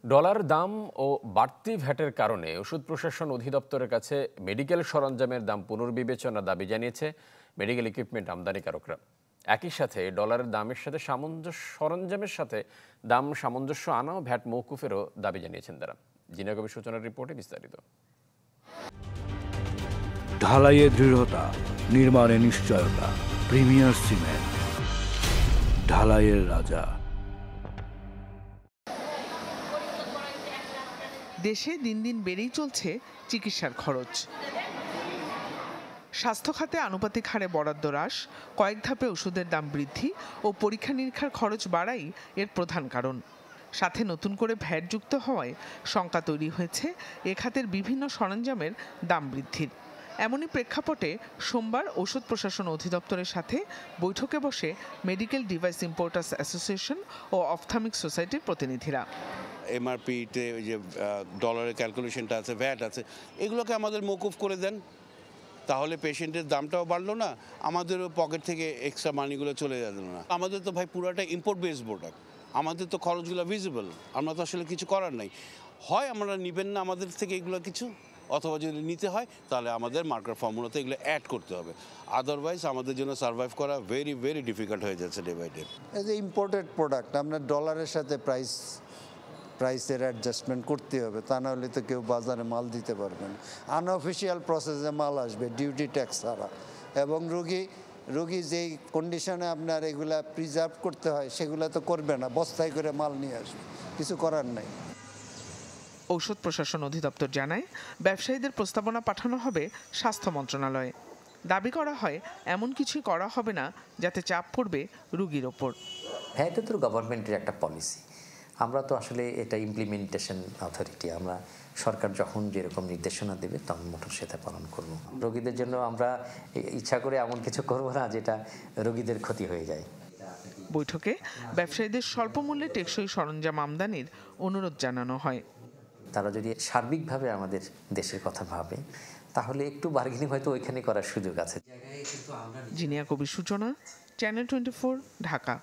Dollar দাম ও বাড়তি ভ্যাটের কারণে ওষুধ প্রশাসন অধিদপ্তরের কাছে মেডিকেল সরঞ্জামের দাম পুনর্বিবেচনার দাবি জানিয়েছে মেডিকেল ইকুইপমেন্ট আমদানিকারকরা। একই সাথে ডলারের দামের সাথে সরঞ্জামের সাথে দাম সামঞ্জস্য আনা ও ভ্যাট মওকুফেরও দাবি জানিয়েছেন তারা। জিনা কবির সূচনার রিপোর্টে বিস্তারিত। ঢালাইয়ে দৃঢ়তা, নির্মাণে নিশ্চয়তা, প্রিমিয়ার সিমেন্ট, ঢালাইয়ের রাজা। দেশে দিন দিন বেড়েই চলছে চিকিৎসার খরচ। স্বাস্থ্য খাতে আনুপাতিক হারে বরাদ্দ হ্রাস, কয়েক ধাপে ওষুধের দাম বৃদ্ধি ও পরীক্ষা নিরীক্ষার খরচ বাড়াই এর প্রধান কারণ। সাথে নতুন করে ভ্যাট যুক্ত হওয়ায় শঙ্কা তৈরি হয়েছে এ খাতের বিভিন্ন সরঞ্জামের দাম বৃদ্ধির। এমনই প্রেক্ষাপটে সোমবার ওষুধ প্রশাসন অধিদপ্তরের সাথে বৈঠকে বসে মেডিকেল ডিভাইস ইম্পোর্টার্স অ্যাসোসিয়েশন ও অপথ্যালমিক সোসাইটির প্রতিনিধিরা। এমআরপিতে যে ডলারের ক্যালকুলেশনটা আছে, ভ্যাট আছে, এগুলোকে আমাদের মওকুফ করে দেন, তাহলে পেশেন্টের দামটাও বাড়লো না, আমাদেরও পকেট থেকে এক্সট্রা মানিগুলো চলে গেল না। আমাদের তো ভাই পুরাটা ইম্পোর্ট বেসড প্রোডাক্ট, আমাদের তো খরচগুলো ভিজিবল, আমরা তো আসলে কিছু করার নাই। হয় আমরা নিবেন না আমাদের থেকে এগুলো কিছু, অথবা যদি নিতে হয় তাহলে আমাদের মার্কার ফর্মুলাতে এগুলো অ্যাড করতে হবে, আদারওয়াইজ আমাদের জন্য সার্ভাইভ করা ভেরি ভেরি ডিফিকাল্ট হয়ে যাচ্ছে ডে বাই ডে। এই যে ইম্পোর্টেড প্রোডাক্ট, আমরা ডলারের সাথে প্রাইসের অ্যাডজাস্টমেন্ট করতে হবে, তা নাহলে তো কেউ বাজারে মাল দিতে পারবে না। আনঅফিসিয়াল প্রসেসে মাল আসবে ডিউটি ট্যাক্স ছাড়া, এবং রোগী যেই কন্ডিশনে আপনার এগুলা প্রিজার্ভ করতে হয় সেগুলো তো করবে না, বস্তায় করে মাল নিয়ে আসবে, কিছু করার নাই। ঔষধ প্রশাসন অধিদপ্তর জানায়, ব্যবসায়ীদের প্রস্তাবনা পাঠানো হবে স্বাস্থ্য মন্ত্রণালয়ে। দাবি করা হয় এমন কিছুই করা হবে না যাতে চাপ পড়বে রোগীর ওপর। হ্যাঁ, এটা তো গভর্নমেন্টের একটা পলিসি, আমরা তো আসলে এটা ইমপ্লিমেন্টেশন অথরিটি, আমরা সরকার যখন যেরকম নির্দেশনা দেবে তখন মোটর সেটা পালন করব। রোগীদের জন্য আমরা ইচ্ছা করে এমন কিছু করব না যেটা রোগীদের ক্ষতি হয়ে যায়। বৈঠকে ব্যবসায়ীদের স্বল্প মূল্যে টেকসই সরঞ্জাম আমদানির অনুরোধ জানানো হয়। তারা যদি সার্বিকভাবে আমাদের দেশের কথা ভাবে তাহলে একটু বার্গেনিং হয়তো ওইখানে করার সুযোগ আছে। জিনিয়া কবির সূচনা, চ্যানেল 24, ঢাকা।